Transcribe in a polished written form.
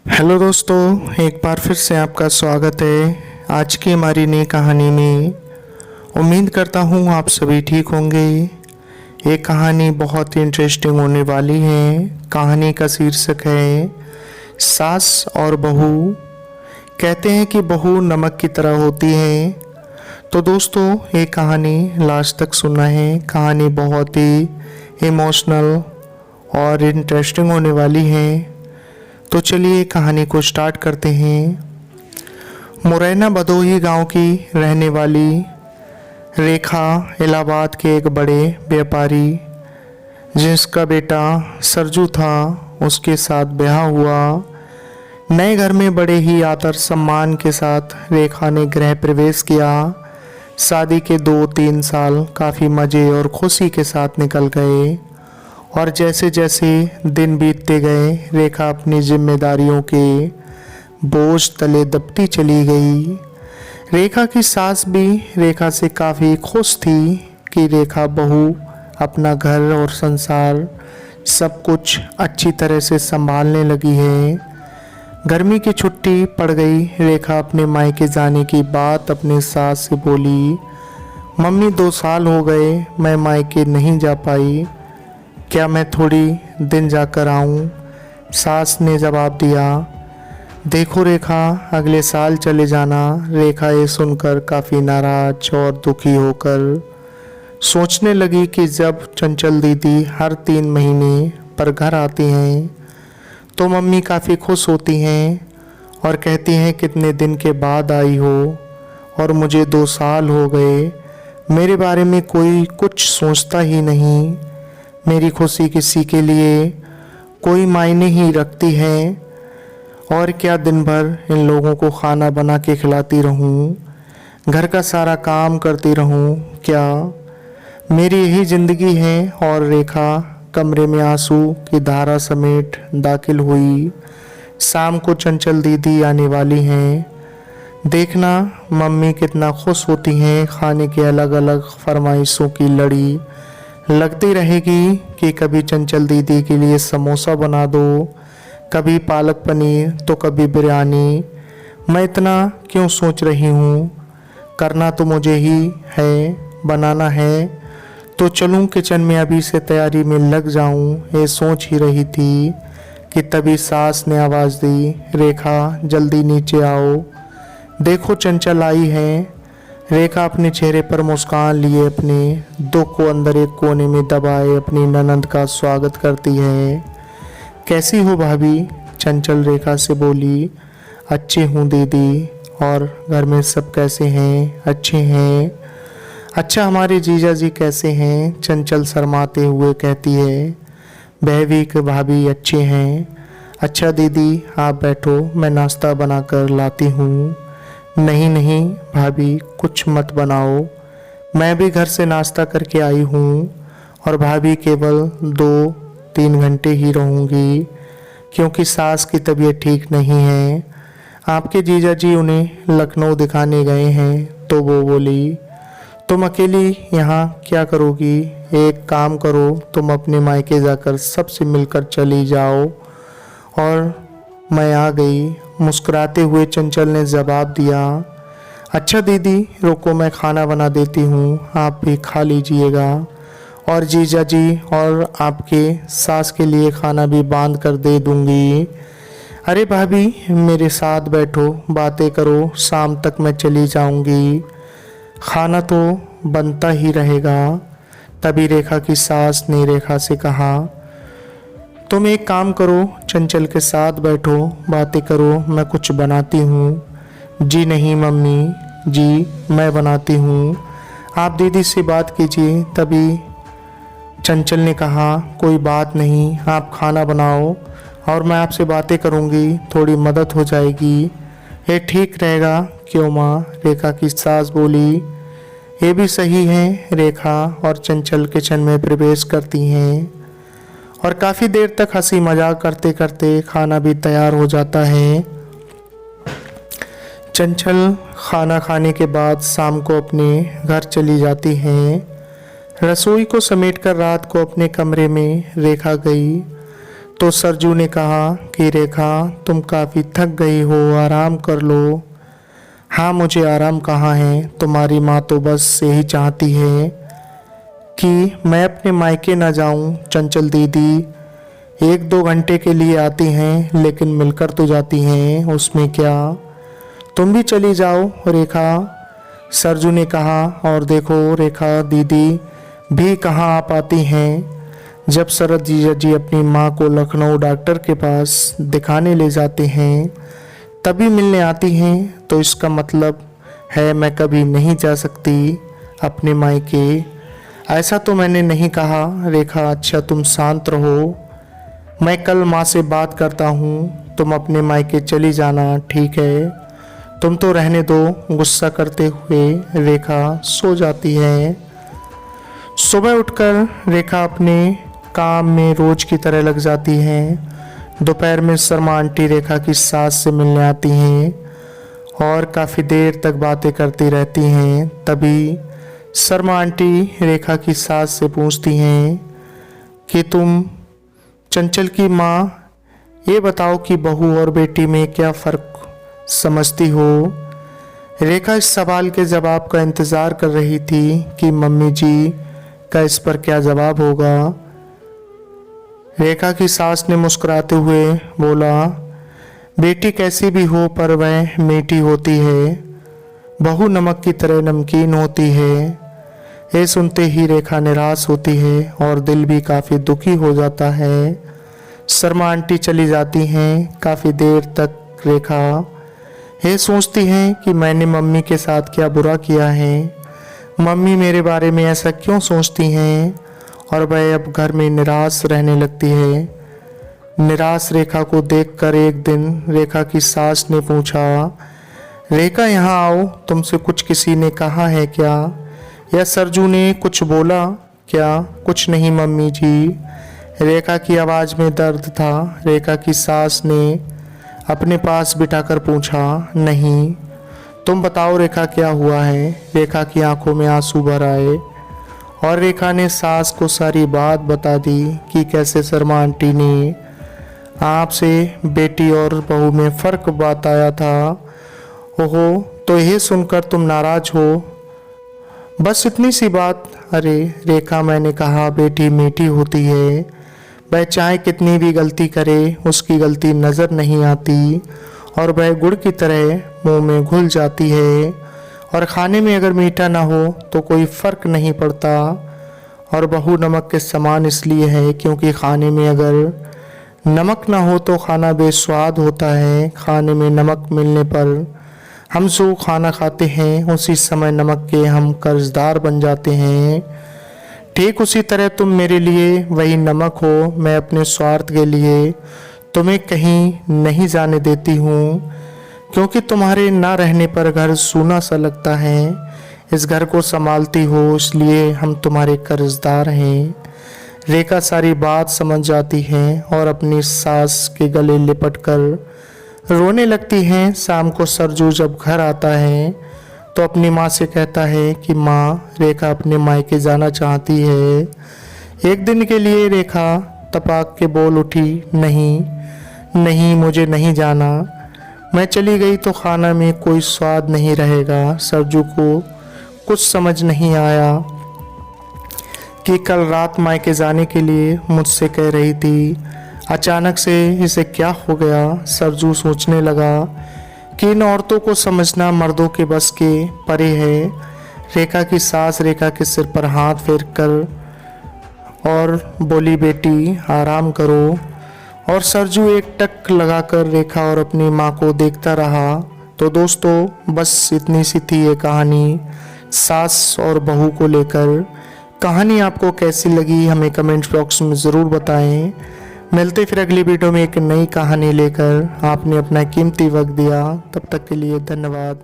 Hello दोस्तों, एक बार फिर से आपका स्वागत है आज की हमारी नई कहानी में। उम्मीद करता हूँ आप सभी ठीक होंगे। ये कहानी बहुत ही इंटरेस्टिंग होने वाली है। कहानी का शीर्षक है सास और बहू। कहते हैं कि बहू नमक की तरह होती है। तो दोस्तों, ये कहानी लास्ट तक सुनना है। कहानी बहुत ही इमोशनल और इंटरेस्टिंग होने वाली है। तो चलिए कहानी को स्टार्ट करते हैं। मुरैना भदोही गांव की रहने वाली रेखा इलाहाबाद के एक बड़े व्यापारी जिसका बेटा सरजू था, उसके साथ ब्याह हुआ। नए घर में बड़े ही आदर सम्मान के साथ रेखा ने गृह प्रवेश किया। शादी के 2-3 साल काफ़ी मज़े और खुशी के साथ निकल गए और जैसे जैसे दिन बीतते गए रेखा अपनी जिम्मेदारियों के बोझ तले दबती चली गई। रेखा की सास भी रेखा से काफ़ी खुश थी कि रेखा बहू अपना घर और संसार सब कुछ अच्छी तरह से संभालने लगी है। गर्मी की छुट्टी पड़ गई। रेखा अपने मायके जाने की बात अपने सास से बोली। मम्मी 2 साल हो गए मैं मायके नहीं जा पाई, क्या मैं थोड़ी दिन जाकर आऊं? सास ने जवाब दिया, देखो रेखा, अगले साल चले जाना। रेखा ये सुनकर काफ़ी नाराज और दुखी होकर सोचने लगी कि जब चंचल दीदी हर 3 महीने पर घर आती हैं तो मम्मी काफ़ी खुश होती हैं और कहती हैं कितने दिन के बाद आई हो, और मुझे 2 साल हो गए, मेरे बारे में कोई कुछ सोचता ही नहीं। मेरी खुशी किसी के लिए कोई मायने ही रखती है, और क्या दिन भर इन लोगों को खाना बना के खिलाती रहूं, घर का सारा काम करती रहूं, क्या मेरी यही ज़िंदगी है? और रेखा कमरे में आंसू की धारा समेट दाखिल हुई। शाम को चंचल दीदी आने वाली हैं। देखना मम्मी कितना खुश होती हैं। खाने के अलग अलग फरमाइशों की लड़ी लगती रहेगी कि कभी चंचल दीदी के लिए समोसा बना दो, कभी पालक पनीर तो कभी बिरयानी। मैं इतना क्यों सोच रही हूँ, करना तो मुझे ही है, बनाना है तो चलूँ किचन में अभी से तैयारी में लग जाऊँ। ये सोच ही रही थी कि तभी सास ने आवाज़ दी, रेखा जल्दी नीचे आओ, देखो चंचल आई है। रेखा अपने चेहरे पर मुस्कान लिए अपने दुख को अंदर एक कोने में दबाए अपनी ननंद का स्वागत करती है। कैसी हो भाभी? चंचल रेखा से बोली। अच्छी हूँ दीदी, और घर में सब कैसे हैं? अच्छे हैं। अच्छा, हमारे जीजा जी कैसे हैं? चंचल शर्माते हुए कहती है। वह भी कि भाभी अच्छे हैं। अच्छा दीदी आप बैठो, मैं नाश्ता बनाकर लाती हूँ। नहीं नहीं भाभी, कुछ मत बनाओ, मैं भी घर से नाश्ता करके आई हूँ, और भाभी केवल 2-3 घंटे ही रहूँगी क्योंकि सास की तबीयत ठीक नहीं है। आपके जीजा जी उन्हें लखनऊ दिखाने गए हैं। तो वो बोली, तुम अकेली यहाँ क्या करोगी? एक काम करो, तुम अपने मायके जाकर सबसे मिलकर चली जाओ। और मैं आ गई, मुस्कुराते हुए चंचल ने जवाब दिया। अच्छा दीदी रुको, मैं खाना बना देती हूँ, आप भी खा लीजिएगा, और जीजा जी और आपके सास के लिए खाना भी बांध कर दे दूँगी। अरे भाभी मेरे साथ बैठो, बातें करो, शाम तक मैं चली जाऊँगी, खाना तो बनता ही रहेगा। तभी रेखा की सास ने रेखा से कहा, तुम एक काम करो, चंचल के साथ बैठो, बातें करो, मैं कुछ बनाती हूँ। जी नहीं मम्मी जी, मैं बनाती हूँ, आप दीदी से बात कीजिए। तभी चंचल ने कहा, कोई बात नहीं, आप खाना बनाओ और मैं आपसे बातें करूँगी, थोड़ी मदद हो जाएगी, ये ठीक रहेगा। क्यों माँ? रेखा की सास बोली। ये भी सही है। रेखा और चंचल किचन में प्रवेश करती हैं और काफ़ी देर तक हंसी मजाक करते करते खाना भी तैयार हो जाता है। चंचल खाना खाने के बाद शाम को अपने घर चली जाती हैं। रसोई को समेटकर रात को अपने कमरे में रेखा गई तो सरजू ने कहा कि रेखा, तुम काफ़ी थक गई हो, आराम कर लो। हाँ, मुझे आराम कहाँ है, तुम्हारी माँ तो बस यही चाहती है कि मैं अपने मायके ना जाऊं। चंचल दीदी 1-2 घंटे के लिए आती हैं, लेकिन मिलकर तो जाती हैं, उसमें क्या। तुम भी चली जाओ रेखा, सरजू ने कहा। और देखो रेखा दीदी भी कहाँ आ पाती हैं। जब शरद जीजा जी अपनी माँ को लखनऊ डॉक्टर के पास दिखाने ले जाते हैं तभी मिलने आती हैं, तो इसका मतलब है मैं कभी नहीं जा सकती अपने मायके। ऐसा तो मैंने नहीं कहा रेखा। अच्छा तुम शांत रहो, मैं कल माँ से बात करता हूँ, तुम अपने मायके चली जाना, ठीक है। तुम तो रहने दो। गुस्सा करते हुए रेखा सो जाती है। सुबह उठकर रेखा अपने काम में रोज की तरह लग जाती है। दोपहर में शर्मा आंटी रेखा की सास से मिलने आती हैं और काफ़ी देर तक बातें करती रहती हैं। तभी शर्मा आंटी रेखा की सास से पूछती हैं कि तुम चंचल की माँ, ये बताओ कि बहू और बेटी में क्या फ़र्क समझती हो। रेखा इस सवाल के जवाब का इंतज़ार कर रही थी कि मम्मी जी का इस पर क्या जवाब होगा। रेखा की सास ने मुस्कुराते हुए बोला, बेटी कैसी भी हो पर वह मीठी होती है, बहू नमक की तरह नमकीन होती है। ये सुनते ही रेखा निराश होती है और दिल भी काफ़ी दुखी हो जाता है। शर्मा आंटी चली जाती हैं। काफ़ी देर तक रेखा ये सोचती हैं कि मैंने मम्मी के साथ क्या बुरा किया है, मम्मी मेरे बारे में ऐसा क्यों सोचती हैं। और वह अब घर में निराश रहने लगती है। निराश रेखा को देखकर एक दिन रेखा की सास ने पूछा, रेखा यहाँ आओ, तुमसे कुछ किसी ने कहा है क्या, या सरजू ने कुछ बोला क्या। कुछ नहीं मम्मी जी। रेखा की आवाज़ में दर्द था। रेखा की सास ने अपने पास बिठाकर पूछा, नहीं। तुम बताओ रेखा क्या हुआ है। रेखा की आंखों में आंसू भर आए और रेखा ने सास को सारी बात बता दी कि कैसे शर्मा आंटी ने आपसे बेटी और बहू में फ़र्क बताया था। ओहो, तो यह सुनकर तुम नाराज़ हो, बस इतनी सी बात। अरे रेखा, मैंने कहा बेटी मीठी होती है, वह चाहे कितनी भी गलती करे उसकी गलती नज़र नहीं आती और वह गुड़ की तरह मुंह में घुल जाती है। और खाने में अगर मीठा ना हो तो कोई फ़र्क नहीं पड़ता। और बहू नमक के समान इसलिए है क्योंकि खाने में अगर नमक ना हो तो खाना बेस्वाद होता है। खाने में नमक मिलने पर हम जो खाना खाते हैं उसी समय नमक के हम कर्जदार बन जाते हैं। ठीक उसी तरह तुम मेरे लिए वही नमक हो। मैं अपने स्वार्थ के लिए तुम्हें कहीं नहीं जाने देती हूँ, क्योंकि तुम्हारे ना रहने पर घर सूना सा लगता है। इस घर को संभालती हो इसलिए हम तुम्हारे कर्जदार हैं। रेखा सारी बात समझ जाती है और अपनी सास के गले लिपटकर रोने लगती हैं। शाम को सरजू जब घर आता है तो अपनी माँ से कहता है कि माँ, रेखा अपने मायके जाना चाहती है। एक दिन के लिए रेखा तपाक के बोल उठी, नहीं नहीं, मुझे नहीं जाना। मैं चली गई तो खाना में कोई स्वाद नहीं रहेगा। सरजू को कुछ समझ नहीं आया कि कल रात मायके जाने के लिए मुझसे कह रही थी, अचानक से इसे क्या हो गया। सरजू सोचने लगा कि इन औरतों को समझना मर्दों के बस के परे है। रेखा की सास रेखा के सिर पर हाथ फेर कर और बोली, बेटी आराम करो। और सरजू एक टक लगाकर रेखा और अपनी माँ को देखता रहा। तो दोस्तों, बस इतनी सी थी ये कहानी सास और बहू को लेकर। कहानी आपको कैसी लगी हमें कमेंट बॉक्स में ज़रूर बताएं। मिलते फिर अगली वीडियो में एक नई कहानी लेकर। आपने अपना कीमती वक्त दिया, तब तक के लिए धन्यवाद।